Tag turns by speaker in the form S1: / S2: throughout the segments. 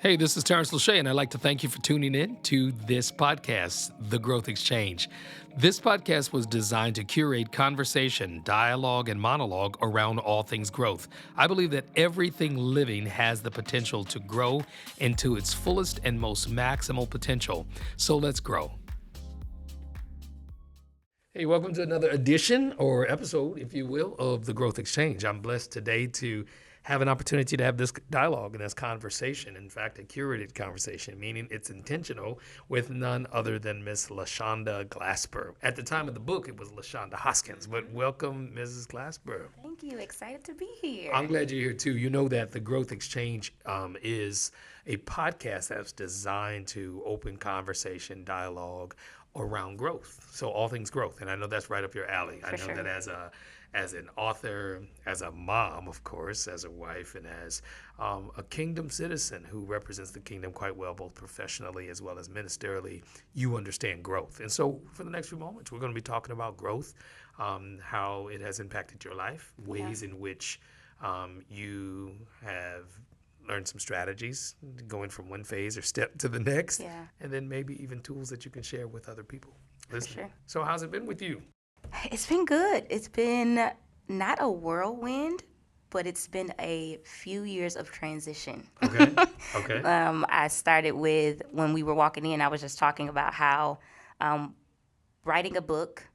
S1: Hey, this is Tarence Lauchié, and I'd like to thank you for tuning in to this podcast, The Growth Exchange. This podcast was designed to curate conversation, dialogue, and monologue around all things growth. I believe that everything living has the potential to grow into its fullest and most maximal potential. So let's grow. Hey, welcome to another edition or episode, if you will, of The Growth Exchange. I'm blessed today to have an opportunity to have this dialogue and this conversation. In fact, a curated conversation, meaning it's intentional, with none other than Miss LaShaunda Glasper. At the time of the book, it was LaShaunda Hoskins, but welcome, Mrs. Glasper.
S2: Thank you. Excited to be here.
S1: I'm glad you're here too. You know that the Growth Exchange is a podcast that's designed to open conversation, dialogue around growth. So all things growth, and I know that's right up your alley. I know
S2: sure.
S1: that as an author, as a mom, of course, as a wife, and as a kingdom citizen who represents the kingdom quite well, both professionally as well as ministerially, you understand growth. And so for the next few moments, we're going to be talking about growth, how it has impacted your life, ways in which you have learned some strategies going from one phase or step to the next, and then maybe even tools that you can share with other people. Listen.
S2: Sure.
S1: So how's it been with you?
S2: It's been good. It's been not a whirlwind, but it's been a few years of transition.
S1: Okay. Okay.
S2: I started with, when we were walking in, I was just talking about how writing a book,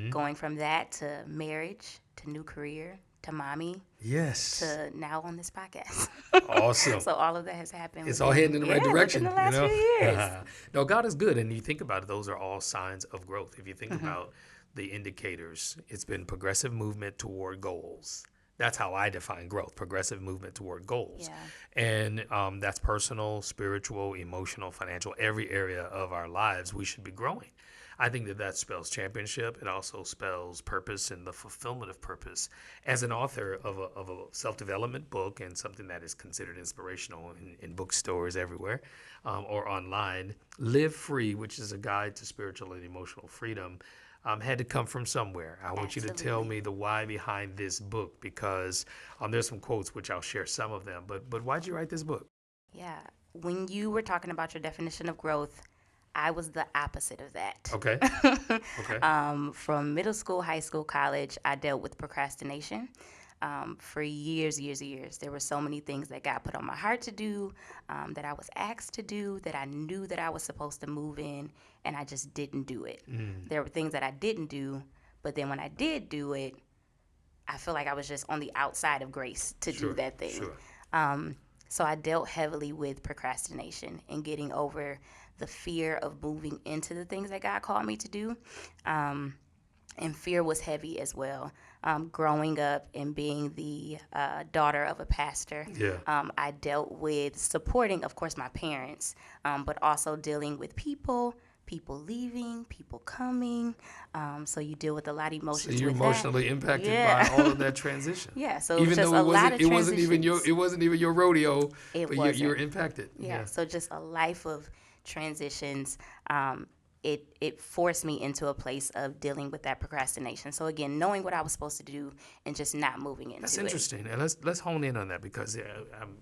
S2: going from that to marriage, to new career, to mommy,
S1: yes,
S2: to now on this podcast.
S1: Awesome.
S2: So all of that has happened.
S1: It's all heading in the right direction.
S2: Within the last few years.
S1: No, God is good, and you think about it; those are all signs of growth. If you think about the indicators, it's been progressive movement toward goals. That's how I define growth: progressive movement toward goals. And that's personal, spiritual, emotional, financial, every area of our lives. We should be growing. I think that spells championship. It also spells purpose and the fulfillment of purpose. As an author of a self-development book and something that is considered inspirational in bookstores everywhere or online, Live Free, which is a guide to spiritual and emotional freedom, had to come from somewhere. I want you to tell me the why behind this book, because there's some quotes which I'll share some of them. But why'd you write this book?
S2: Yeah. When you were talking about your definition of growth, I was the opposite of that.
S1: Okay. Okay.
S2: From middle school, high school, college, I dealt with procrastination for years. There were so many things that God put on my heart to do, that I was asked to do, that I knew that I was supposed to move in, and I just didn't do it. There were things that I didn't do, but then when I did do it, I feel like I was just on the outside of grace to do that thing.
S1: Sure.
S2: So I dealt heavily with procrastination and getting over the fear of moving into the things that God called me to do. And fear was heavy as well. Growing up and being the daughter of a pastor, I dealt with supporting, of course, my parents, but also dealing with people leaving, people coming. So you deal with a lot of emotions.
S1: So you're emotionally impacted by all of that transition.
S2: So
S1: even
S2: just
S1: though
S2: a lot of
S1: it wasn't even your rodeo, but you were impacted.
S2: So just a life of transitions. It forced me into a place of dealing with that procrastination. So again, knowing what I was supposed to do and just not moving into it.
S1: That's interesting, and let's hone in on that, because I'm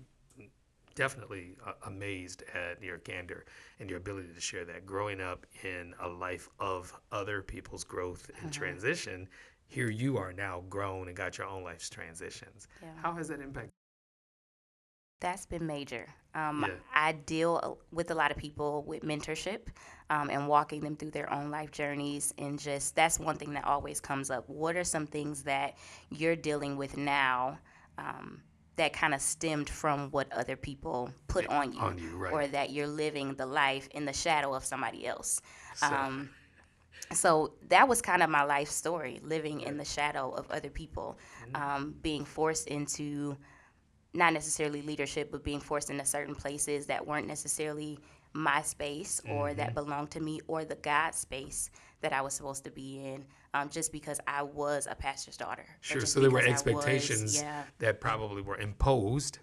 S1: definitely amazed at your candor and your ability to share that. Growing up in a life of other people's growth and transition, here you are now grown and got your own life's transitions. How has that impacted?
S2: That's been major. I deal with a lot of people with mentorship and walking them through their own life journeys. And just that's one thing that always comes up. What are some things that you're dealing with now that kind of stemmed from what other people put on you,
S1: right.
S2: Or that you're living the life in the shadow of somebody else? So that was kind of my life story, living in the shadow of other people, being forced into not necessarily leadership, but being forced into certain places that weren't necessarily my space or that belonged to me, or the God space that I was supposed to be in, just because I was a pastor's daughter.
S1: Sure, so there were expectations that probably were imposed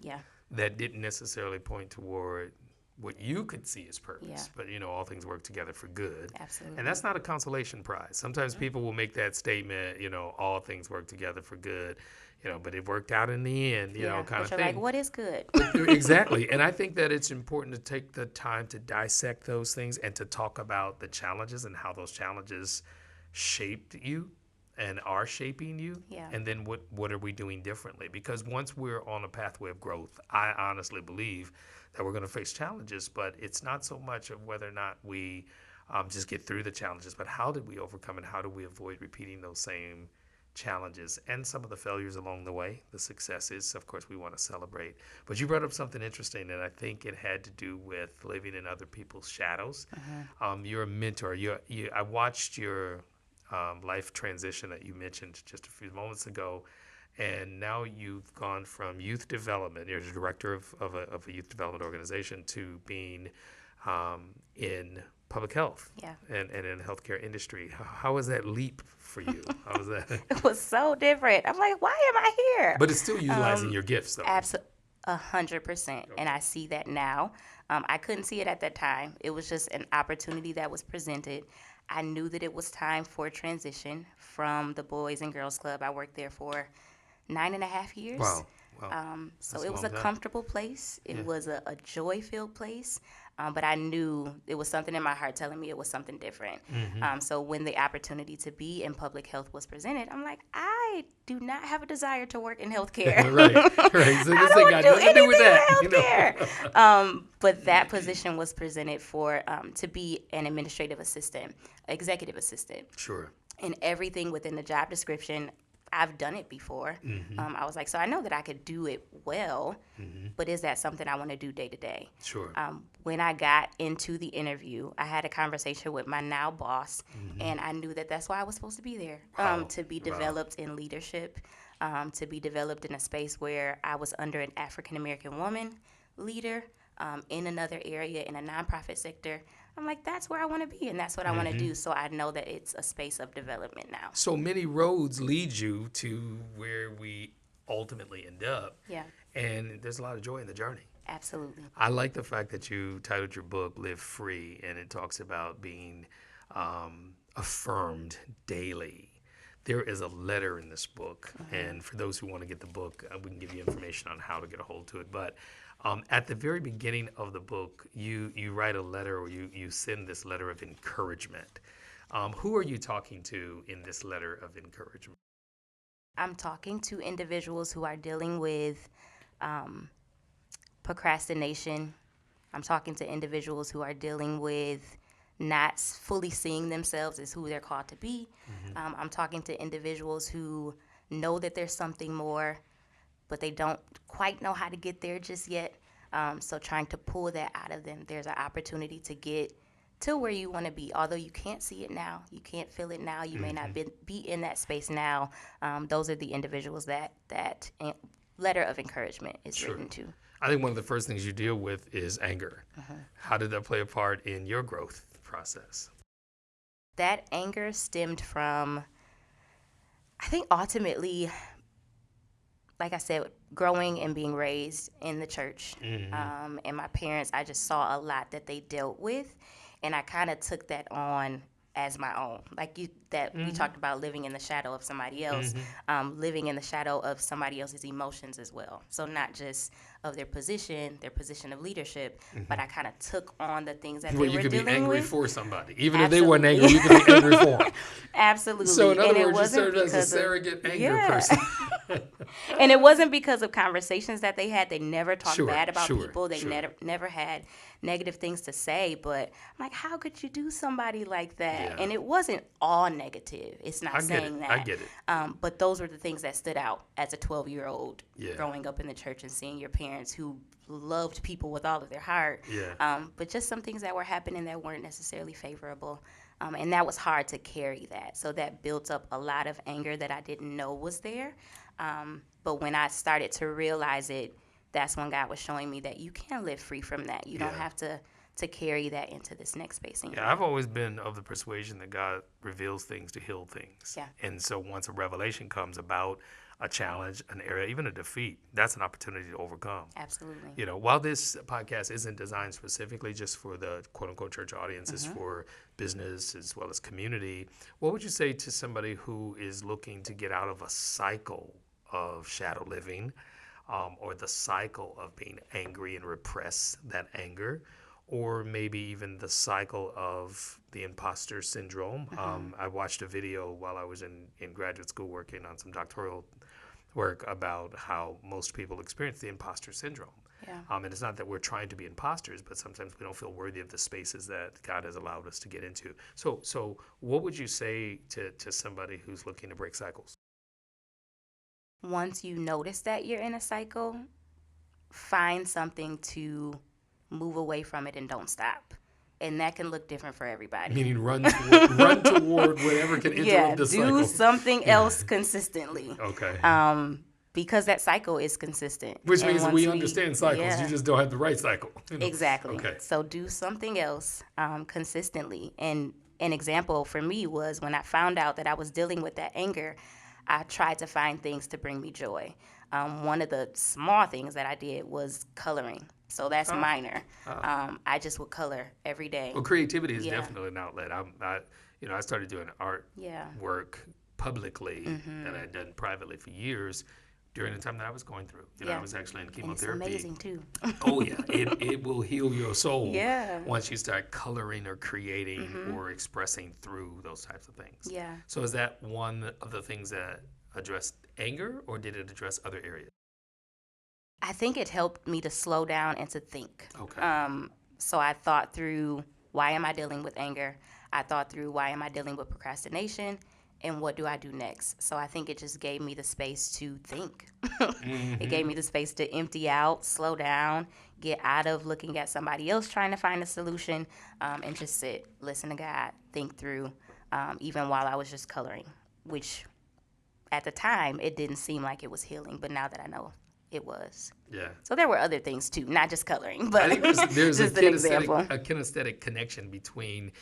S1: that didn't necessarily point toward what you could see as purpose.
S2: Yeah.
S1: But, all things work together for good.
S2: Absolutely.
S1: And that's not a consolation prize. Sometimes people will make that statement, all things work together for good, but it worked out in the end, kind
S2: but
S1: of
S2: you're
S1: thing.
S2: like, what is good?
S1: Exactly. And I think that it's important to take the time to dissect those things and to talk about the challenges and how those challenges shaped you and are shaping you.
S2: Yeah.
S1: And then what are we doing differently? Because once we're on a pathway of growth, I honestly believe that we're going to face challenges, but it's not so much of whether or not we just get through the challenges, but how did we overcome and how do we avoid repeating those same challenges and some of the failures along the way. The successes, of course, we want to celebrate. But you brought up something interesting, and I think it had to do with living in other people's shadows. You're a mentor. I watched your life transition that you mentioned just a few moments ago, and now you've gone from youth development, you're the director of a youth development organization, to being in public health and in the healthcare industry. How was that leap for you? How was that?
S2: It was so different. I'm like, why am I here?
S1: But it's still utilizing your gifts, though.
S2: Absolutely. 100%. And I see that now. I couldn't see it at that time. It was just an opportunity that was presented. I knew that it was time for a transition from the Boys and Girls Club. I worked there for 9.5 years.
S1: Wow.
S2: So it was a comfortable place. It was a joy-filled place. But I knew it was something in my heart telling me it was something different. So when the opportunity to be in public health was presented, I'm like, I do not have a desire to work in healthcare.
S1: right. So this ain't got nothing to do with
S2: that. But that position was presented for to be an administrative assistant, executive assistant.
S1: Sure.
S2: And everything within the job description, I've done it before. I was like, so I know that I could do it well, but is that something I want to do day to day?
S1: Sure.
S2: When I got into the interview, I had a conversation with my now boss, and I knew that that's why I was supposed to be there, to be developed in leadership, to be developed in a space where I was under an African-American woman leader in another area in a nonprofit sector. I'm like, that's where I want to be, and that's what I want to do. So I know that it's a space of development now.
S1: So many roads lead you to where we ultimately end up.
S2: Yeah.
S1: And there's a lot of joy in the journey.
S2: Absolutely.
S1: I like the fact that you titled your book Live Free, and it talks about being affirmed daily. There is a letter in this book, and for those who want to get the book, we can give you information on how to get a hold to it. But at the very beginning of the book, you write a letter, or you send this letter of encouragement. Who are you talking to in this letter of encouragement?
S2: I'm talking to individuals who are dealing with procrastination. I'm talking to individuals who are dealing with not fully seeing themselves as who they're called to be. I'm talking to individuals who know that there's something more, but they don't quite know how to get there just yet. So trying to pull that out of them, there's an opportunity to get to where you want to be. Although you can't see it now, you can't feel it now, you may not be in that space now. Those are the individuals that letter of encouragement is written to.
S1: I think one of the first things you deal with is anger. How did that play a part in your growth process?
S2: That anger stemmed from, I think ultimately, like I said, growing and being raised in the church. And my parents, I just saw a lot that they dealt with, and I kind of took that on as my own. Like we talked about living in the shadow of somebody else, living in the shadow of somebody else's emotions as well. So not just of their position of leadership, but I kind of took on the things that they were dealing with.
S1: You could be angry for somebody. Even if they weren't angry, you could be angry for them.
S2: Absolutely.
S1: So in other words, you served as a surrogate anger person.
S2: And it wasn't because of conversations that they had. They never talked bad about people. They never had negative things to say. But I'm like, how could you do somebody like that? Yeah. And it wasn't all negative. It's not saying that.
S1: I get it.
S2: But those were the things that stood out as a 12-year-old growing up in the church and seeing your parents who loved people with all of their heart. But just some things that were happening that weren't necessarily favorable. And that was hard to carry that. So that built up a lot of anger that I didn't know was there. But when I started to realize it, that's when God was showing me that you can live free from that. You don't have to carry that into this next space in your life.
S1: I've always been of the persuasion that God reveals things to heal things. And so once a revelation comes about a challenge, an area, even a defeat, that's an opportunity to overcome.
S2: Absolutely.
S1: You know, while this podcast isn't designed specifically just for the quote unquote church audience, it's for business as well as community, what would you say to somebody who is looking to get out of a cycle of shadow living, or the cycle of being angry and repress that anger, or maybe even the cycle of the imposter syndrome? I watched a video while I was in graduate school working on some doctoral work about how most people experience the imposter syndrome.
S2: Yeah.
S1: And it's not that we're trying to be imposters, but sometimes we don't feel worthy of the spaces that God has allowed us to get into. So what would you say to somebody who's looking to break cycles?
S2: Once you notice that you're in a cycle, find something to move away from it and don't stop. And that can look different for everybody.
S1: Meaning run toward whatever can interrupt the cycle.
S2: Do something else consistently.
S1: Okay.
S2: Because that cycle is consistent.
S1: Which
S2: And
S1: means
S2: once
S1: we understand cycles.
S2: yeah.
S1: You just don't have the right cycle. You know?
S2: Exactly.
S1: Okay.
S2: So do something else consistently. And an example for me was when I found out that I was dealing with that anger, I tried to find things to bring me joy. One of the small things that I did was coloring. So that's minor. I just would color every day.
S1: Well, creativity is definitely an outlet. I started doing art work publicly that I'd done privately for years during the time that I was going through. I was actually in chemotherapy.
S2: And it's amazing too.
S1: Oh yeah, it will heal your soul.
S2: Yeah.
S1: Once you start coloring or creating or expressing through those types of things.
S2: Yeah.
S1: So is that one of the things that addressed anger, or did it address other areas?
S2: I think it helped me to slow down and to think.
S1: Okay.
S2: So I thought through, why am I dealing with anger? I thought through, why am I dealing with procrastination? And what do I do next? So I think it just gave me the space to think. It gave me the space to empty out, slow down, get out of looking at somebody else trying to find a solution, and just sit, listen to God, think through, even while I was just coloring, which at the time it didn't seem like it was healing, but now that I know, it was.
S1: Yeah.
S2: So there were other things too, not just coloring, but
S1: I think there's
S2: just an example.
S1: a kinesthetic connection between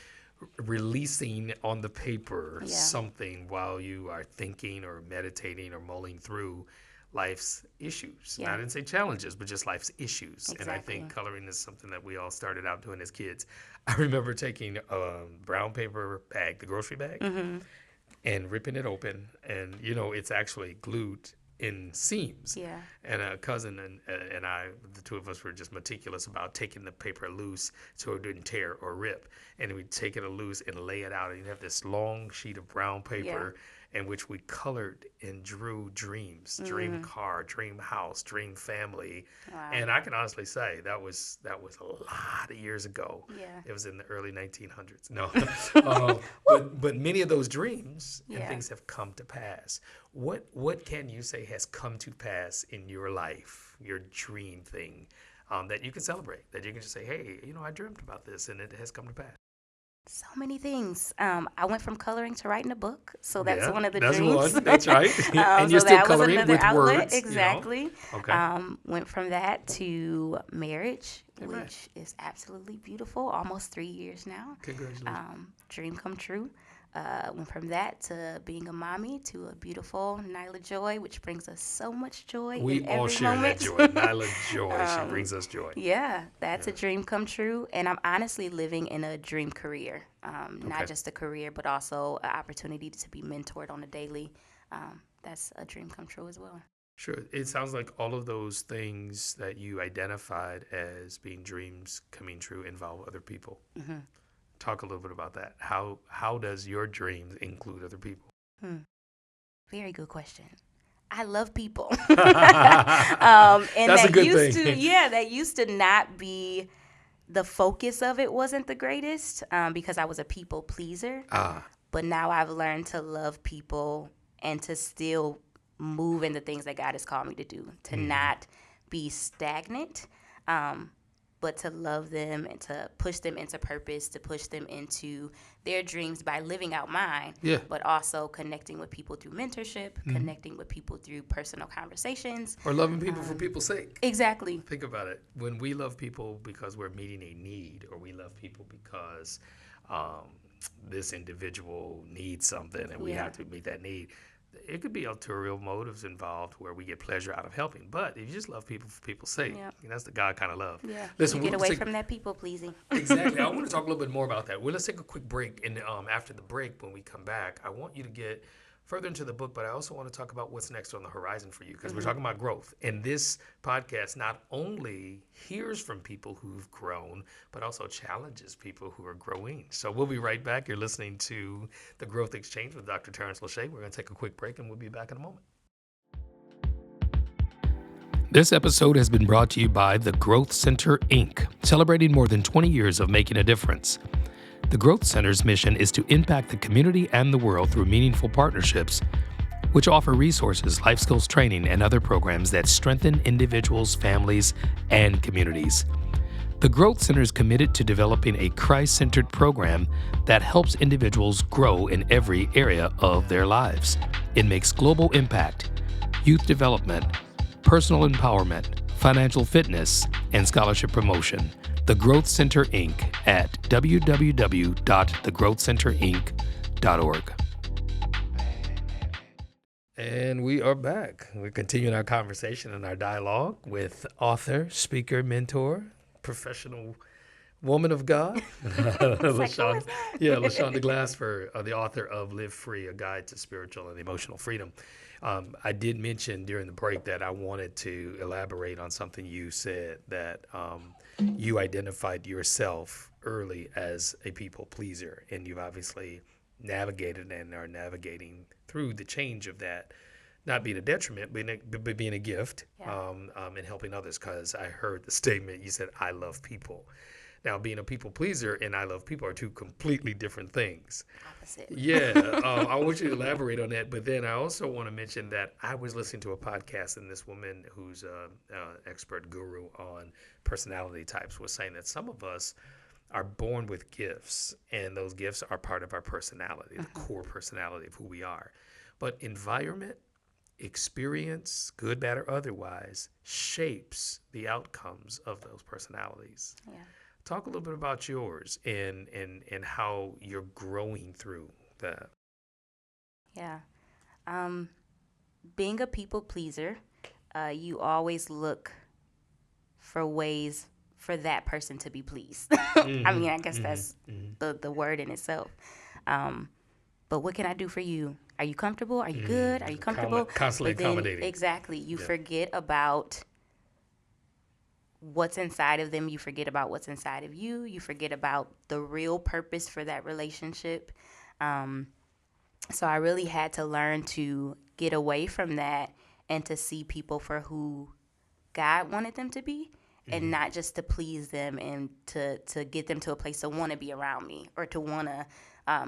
S1: releasing on the paper something while you are thinking or meditating or mulling through life's issues.
S2: Yeah.
S1: I didn't say challenges, but just life's issues.
S2: Exactly.
S1: And I think coloring is something that we all started out doing as kids. I remember taking a brown paper bag, the grocery bag, and ripping it open. And, it's actually glued in seams.
S2: Yeah.
S1: And a cousin and I, the two of us, were just meticulous about taking the paper loose so it didn't tear or rip. And we'd take it loose and lay it out. And you'd have this long sheet of brown paper in which we colored and drew dreams, dream car, dream house, dream family.
S2: Wow.
S1: And I can honestly say that was a lot of years ago.
S2: Yeah.
S1: It was in the early 1900s. No, but many of those dreams and things have come to pass. What can you say has come to pass in your life, your dream thing, that you can celebrate, that you can just say, hey, I dreamt about this and it has come to pass?
S2: So many things. I went from coloring to writing a book, so that's one of the
S1: that's
S2: dreams.
S1: One. That's right. And you're
S2: so
S1: still
S2: that was
S1: coloring
S2: another
S1: with
S2: outlet.
S1: words.
S2: Exactly.
S1: Okay.
S2: Went from that to marriage,
S1: Amen.
S2: which is absolutely beautiful. Almost 3 years now.
S1: Congratulations.
S2: Dream come true. Went from that to being a mommy to a beautiful Nyla Joy, which brings us so much joy.
S1: We
S2: in
S1: all
S2: every
S1: share
S2: moment.
S1: that joy. Nyla Joy. She brings us joy.
S2: Yeah, that's a dream come true. And I'm honestly living in a dream career. Not just a career, but also an opportunity to be mentored on a daily. That's a dream come true as well.
S1: Sure. It sounds like all of those things that you identified as being dreams coming true involve other people. Mm-hmm. Talk a little bit about that. How does your dreams include other people?
S2: Very good question. I love people.
S1: And that's a good
S2: used
S1: thing.
S2: that used to not be the focus of it. Wasn't the greatest because I was a people pleaser. But now I've learned to love people and to still move in the things that God has called me to do, to not be stagnant, but to love them and to push them into purpose, to push them into their dreams by living out mine, but also connecting with people through mentorship, connecting with people through personal conversations.
S1: Or loving people for people's sake.
S2: Exactly.
S1: Think about it. When we love people because we're meeting a need, or we love people because this individual needs something and we have to meet that need, it could be ulterior motives involved where we get pleasure out of helping. But if you just love people for people's sake,
S2: Yeah.
S1: that's the God kind of love.
S2: Yeah.
S1: Listen,
S2: You get away from that people pleasing.
S1: exactly. I want to talk a little bit more about that. Well, let's take a quick break, and after the break, when we come back, I want you to get further into the book, but I also want to talk about what's next on the horizon for you because we're talking about growth. And this podcast not only hears from people who've grown, but also challenges people who are growing. So we'll be right back. You're listening to The Growth Exchange with Dr. Tarence Lauchié. We're going to take a quick break, and we'll be back in a moment. This episode has been brought to you by the Growth Center, Inc., celebrating more than 20 years of making a difference. The Growth Center's mission is to impact the community and the world through meaningful partnerships, which offer resources, life skills training, and other programs that strengthen individuals, families, and communities. The Growth Center is committed to developing a Christ-centered program that helps individuals grow in every area of their lives. It makes global impact, youth development, personal empowerment, financial fitness, and scholarship promotion. The Growth Center, Inc. at www.thegrowthcenterinc.org. And we are back. We're continuing our conversation and our dialogue with author, speaker, mentor, professional woman of God, LaShaunda Glasper, the author of Live Free, A Guide to Spiritual and Emotional Freedom. I did mention during the break that I wanted to elaborate on something you said, that you identified yourself early as a people pleaser, and you've obviously navigated and are navigating through the change of that, not being a detriment, but being a gift, and helping others. Because I heard the statement, you said, I love people. Now, being a people pleaser and I love people are two completely different things.
S2: Opposite.
S1: Yeah, I want you to elaborate on that. But then I also want to mention that I was listening to a podcast, and this woman who's an expert guru on personality types was saying that some of us are born with gifts, and those gifts are part of our personality, the core personality of who we are. But environment, experience, good, bad, or otherwise, shapes the outcomes of those personalities.
S2: Yeah.
S1: Talk a little bit about yours and how you're growing through that.
S2: Yeah. Being a people pleaser, you always look for ways for that person to be pleased. I mean, I guess that's the word in itself. But what can I do for you? Are you comfortable? Are you good? Are you comfortable?
S1: Constantly accommodating.
S2: Exactly. You forget about what's inside of them. You forget about what's inside of you. You forget about the real purpose for that relationship. So I really had to learn to get away from that and to see people for who God wanted them to be, and not just to please them and to get them to a place to want to be around me or to want to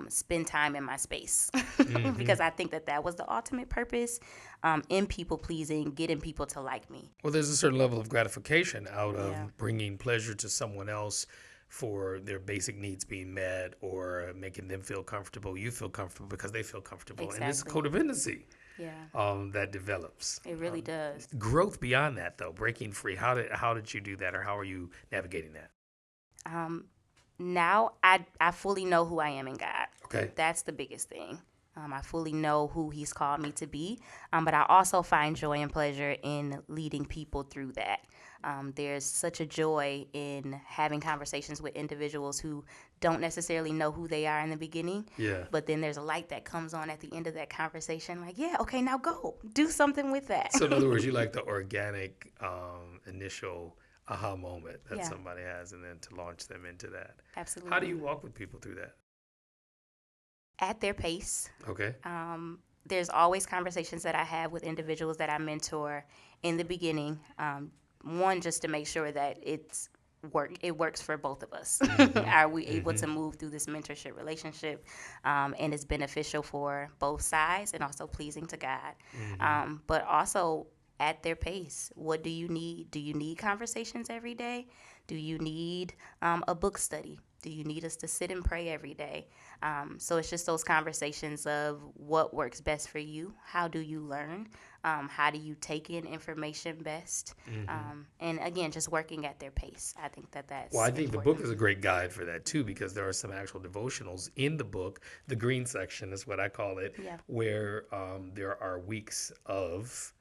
S2: spend time in my space. Because I think that was the ultimate purpose in people pleasing, getting people to like me.
S1: Well, there's a certain level of gratification out of bringing pleasure to someone else for their basic needs being met, or making them feel comfortable. You feel comfortable because they feel comfortable.
S2: Exactly.
S1: And it's codependency.
S2: Yeah.
S1: That develops.
S2: It really does.
S1: Growth beyond that, though, breaking free. How did you do that, or how are you navigating that?
S2: Now I fully know who I am in God.
S1: Okay.
S2: That's the biggest thing. I fully know who He's called me to be, but I also find joy and pleasure in leading people through that. There's such a joy in having conversations with individuals who don't necessarily know who they are in the beginning.
S1: Yeah.
S2: But then there's a light that comes on at the end of that conversation. Like, yeah, okay, now go. Do something with that.
S1: So in other words, you like the organic initial aha moment that somebody has, and then to launch them into that.
S2: Absolutely.
S1: How do you walk with people through that?
S2: At their pace.
S1: Okay.
S2: There's always conversations that I have with individuals that I mentor in the beginning. One, just to make sure that it works for both of us. Are we able to move through this mentorship relationship, and it's beneficial for both sides and also pleasing to God. But also at their pace. What do you need? Do you need conversations every day? Do you need a book study? Do you need us to sit and pray every day? So it's just those conversations of what works best for you. How do you learn? How do you take in information best? And again, just working at their pace. I think that's
S1: Well, I think the
S2: important.
S1: book is a great guide for that too, because there are some actual devotionals in the book. The green section is what I call it,
S2: Yeah.
S1: where there are weeks of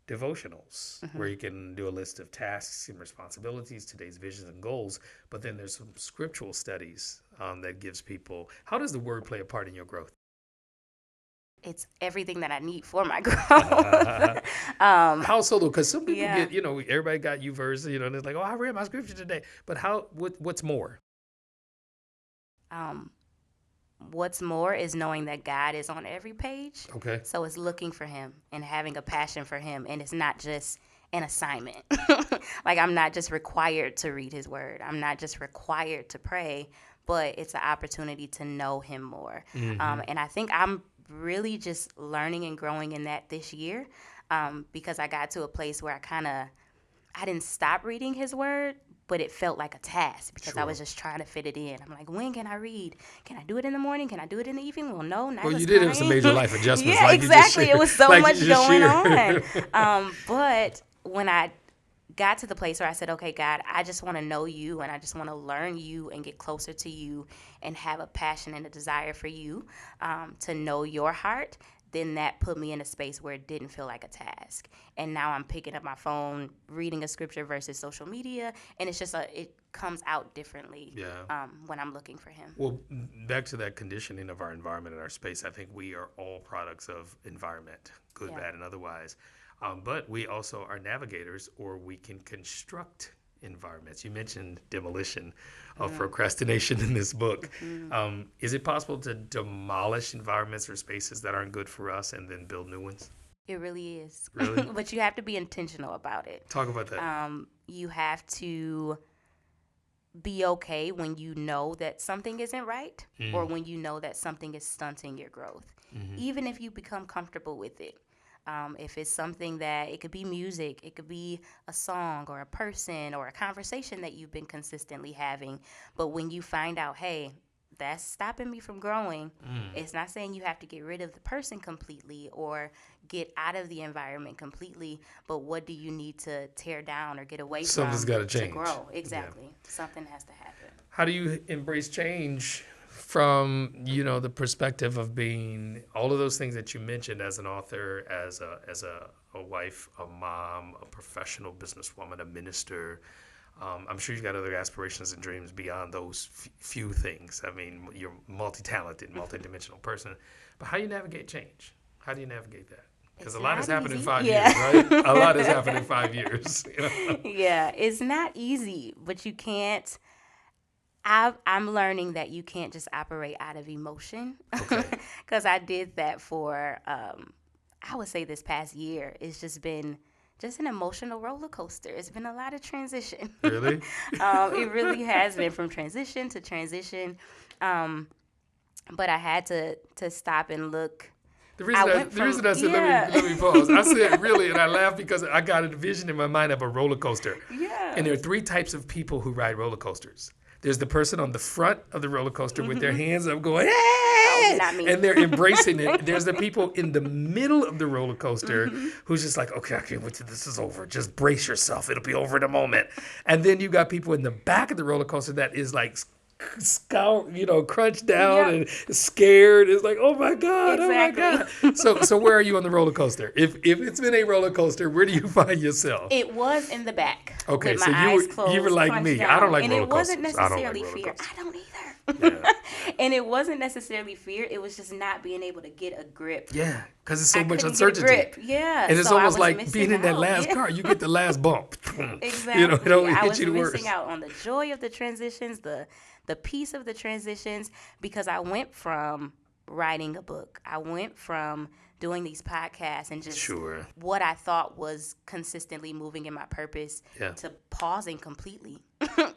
S1: devotionals where you can do a list of tasks and responsibilities, today's visions and goals. But then there's some scriptural studies that gives people. How does the word play a part in your growth?
S2: It's everything that I need for my growth.
S1: How so though? Because some people
S2: Yeah.
S1: get, everybody got you verse, and it's like, oh, I read my scripture today. But what's more?
S2: What's more is knowing that God is on every page.
S1: Okay.
S2: So it's looking for him and having a passion for him. And it's not just an assignment. Like, I'm not just required to read his word. I'm not just required to pray, but it's an opportunity to know him more. And I think I'm really just learning and growing in that this year, because I got to a place where I didn't stop reading his word, but it felt like a task because I was just trying to fit it in. I'm like, when can I read? Can I do it in the morning? Can I do it in the evening? Well, no.
S1: Well, you did have some major life adjustments.
S2: Yeah,
S1: like
S2: exactly.
S1: You just
S2: it was so
S1: like
S2: much
S1: you just
S2: going
S1: shared.
S2: on. But when I got to the place where I said, okay, God, I just want to know you and I just want to learn you and get closer to you and have a passion and a desire for you, to know your heart, then that put me in a space where it didn't feel like a task. And now I'm picking up my phone, reading a scripture versus social media, and it's just it comes out differently when I'm looking for him.
S1: Well, back to that conditioning of our environment and our space, I think we are all products of environment, good, bad, and otherwise. But we also are navigators, or we can construct environments. You mentioned demolition of procrastination in this book. Is it possible to demolish environments or spaces that aren't good for us and then build new ones?
S2: It really is.
S1: Really?
S2: But you have to be intentional about it.
S1: Talk about that.
S2: You have to be okay when you know that something isn't right, or when you know that something is stunting your growth, even if you become comfortable with it. If it's something that, it could be music, it could be a song or a person or a conversation that you've been consistently having. But when you find out, hey, that's stopping me from growing, it's not saying you have to get rid of the person completely or get out of the environment completely, but what do you need to tear down or get away
S1: Something's
S2: from
S1: gotta change.
S2: to grow? Exactly. Something has to happen.
S1: How do you embrace change from, the perspective of being all of those things that you mentioned as an author, as a wife, a mom, a professional businesswoman, a minister? I'm sure you've got other aspirations and dreams beyond those few things. I mean, you're multi-talented, multi-dimensional person. But how do you navigate change? How do you navigate that? Because a lot has happened in 5 years, right? A lot has happened in 5 years.
S2: Yeah, it's not easy, but you can't. I'm learning that you can't just operate out of emotion, because I did that for, I would say this past year. It's just been just an emotional roller coaster. It's been a lot of transition.
S1: Really?
S2: It really has been, from transition to transition. But I had to stop and look.
S1: The reason I said, let me pause. I said really, and I laughed because I got a vision in my mind of a roller coaster.
S2: Yeah.
S1: And there are 3 types of people who ride roller coasters. There's the person on the front of the roller coaster with their hands up going, hey!
S2: Not me.
S1: And they're embracing it. There's the people in the middle of the roller coaster who's just like, okay, I can't wait till this is over. Just brace yourself. It'll be over in a moment. And then you got people in the back of the roller coaster that is like crunched down and scared. It's like, oh my God,
S2: Exactly.
S1: oh my God. So where are you on the roller coaster? If it's been a roller coaster, where do you find yourself?
S2: It was in the back.
S1: Okay,
S2: with
S1: so
S2: my eyes closed,
S1: you were like
S2: crunched
S1: me.
S2: down.
S1: I don't like
S2: and
S1: roller
S2: it wasn't
S1: coasters. I don't like
S2: necessarily
S1: roller
S2: fear.
S1: coasters.
S2: I don't either.
S1: Yeah.
S2: And it wasn't necessarily fear. It was just not being able to get a grip.
S1: Yeah, because it's so much
S2: couldn't get a
S1: uncertainty.
S2: grip. Yeah.
S1: And it's
S2: so I
S1: almost
S2: was
S1: like
S2: missing
S1: being in that
S2: out.
S1: last car. You get the last bump.
S2: Exactly.
S1: It only
S2: I
S1: hits
S2: was
S1: you the
S2: missing
S1: worst.
S2: out on the joy of the transitions, the piece of the transitions, because I went from writing a book. I went from doing these podcasts and just what I thought was consistently moving in my purpose to pausing completely.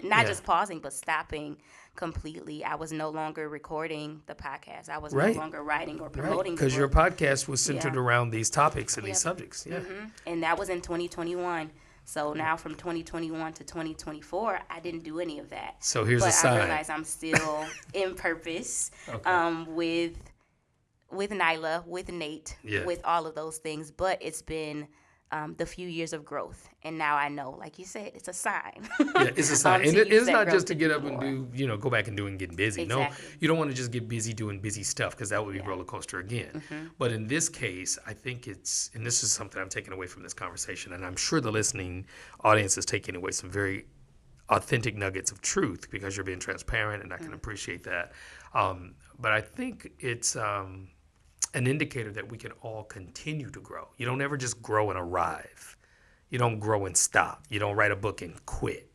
S2: Not just pausing, but stopping completely. I was no longer recording the podcast. I was no longer writing or promoting
S1: because your podcast was centered
S2: Yeah.
S1: around these topics and these subjects. Yeah.
S2: And that was in 2021. So now from 2021 to 2024, I didn't do any of that.
S1: So here's a sign.
S2: But I realize I'm still in purpose with with Nyla, with Nate,
S1: Yeah.
S2: with all of those things. But it's been the few years of growth. And now I know, like you said, it's a sign.
S1: Yeah, it's a sign. And
S2: to use
S1: it's
S2: that
S1: not
S2: growth
S1: just to get up and
S2: more.
S1: do, go back and do and get busy.
S2: Exactly.
S1: No, you don't want to just get busy doing busy stuff because that would be
S2: Yeah.
S1: roller coaster again. But in this case, I think and this is something I'm taking away from this conversation, and I'm sure the listening audience is taking away some very authentic nuggets of truth because you're being transparent, and I can appreciate that. But I think it's an indicator that we can all continue to grow. You don't ever just grow and arrive. You don't grow and stop. You don't write a book and quit.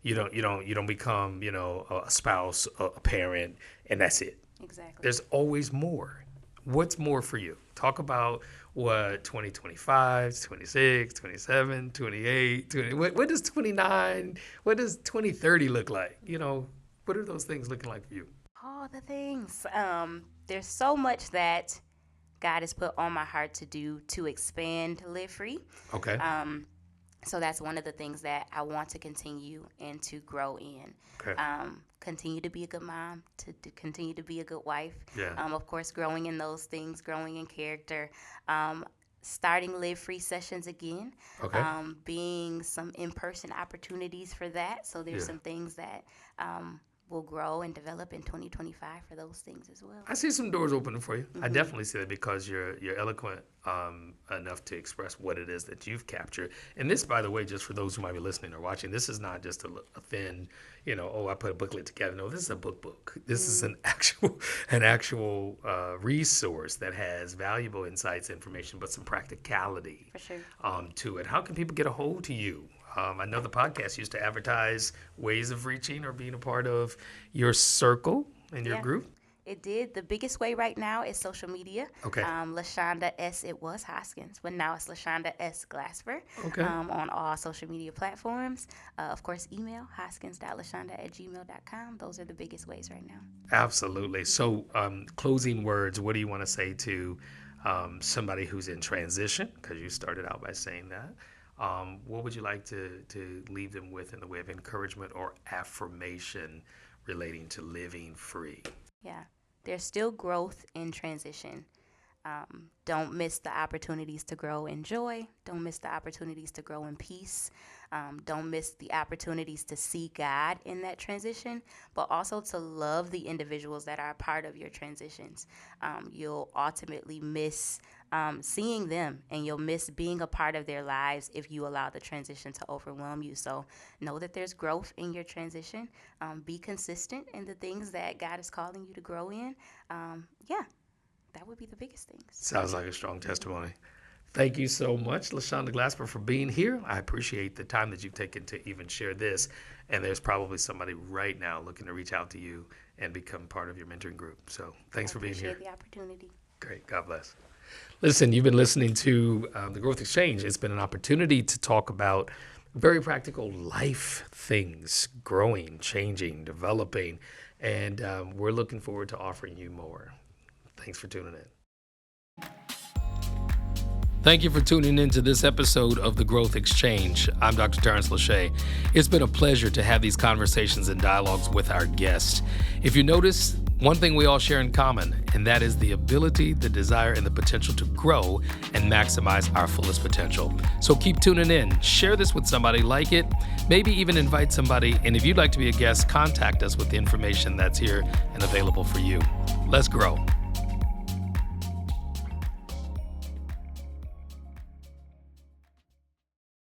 S1: You don't become, a spouse, a parent, and that's it.
S2: Exactly.
S1: There's always more. What's more for you? Talk about what 2025, 26, 27, 28, 20, what does 29, what does 2030 look like? What are those things looking like for you?
S2: All the things. There's so much that God has put on my heart to do to expand Live Free.
S1: Okay.
S2: So that's one of the things that I want to continue and to grow in.
S1: Okay.
S2: Continue to be a good mom, to continue to be a good wife.
S1: Yeah.
S2: Of course, growing in those things, growing in character. Starting Live Free sessions again.
S1: Okay.
S2: Being some in-person opportunities for that. So there's some things that will grow and develop in 2025 for those things as well.
S1: I see some doors opening for you. I definitely see that because you're eloquent enough to express what it is that you've captured. And this, by the way, just for those who might be listening or watching, this is not just a thin, I put a booklet together. No, this is a book. This is an actual resource that has valuable insights, information, but some practicality
S2: For sure.
S1: To it. How can people get a hold to you? I know the podcast used to advertise ways of reaching or being a part of your circle and your group.
S2: It did. The biggest way right now is social media.
S1: Okay.
S2: LaShaunda S. It was Hoskins, but now it's LaShaunda S. Glasper.
S1: Okay.
S2: On all social media platforms. Of course, email hoskins.lashonda@gmail.com. Those are the biggest ways right now.
S1: Absolutely. So, closing words. What do you want to say to somebody who's in transition? Because you started out by saying that. What would you like to leave them with in the way of encouragement or affirmation relating to living free?
S2: Yeah, there's still growth in transition. Don't miss the opportunities to grow in joy. Don't miss the opportunities to grow in peace. Don't miss the opportunities to see God in that transition, but also to love the individuals that are a part of your transitions. You'll ultimately miss seeing them, and you'll miss being a part of their lives if you allow the transition to overwhelm you. So know that there's growth in your transition. Be consistent in the things that God is calling you to grow in. That would be the biggest things.
S1: Sounds like a strong testimony. Thank you so much, LaShaunda Glasper, for being here. I appreciate the time that you've taken to even share this. And there's probably somebody right now looking to reach out to you and become part of your mentoring group. So thanks for being here.
S2: I appreciate the opportunity.
S1: Great. God bless. Listen, you've been listening to The Growth Exchange. It's been an opportunity to talk about very practical life things, growing, changing, developing. And we're looking forward to offering you more. Thanks for tuning in. Thank you for tuning in to this episode of The Growth Exchange. I'm Dr. Tarence Lauchié. It's been a pleasure to have these conversations and dialogues with our guests. If you notice, one thing we all share in common, and that is the ability, the desire, and the potential to grow and maximize our fullest potential. So keep tuning in. Share this with somebody, like it, maybe even invite somebody. And if you'd like to be a guest, contact us with the information that's here and available for you. Let's grow.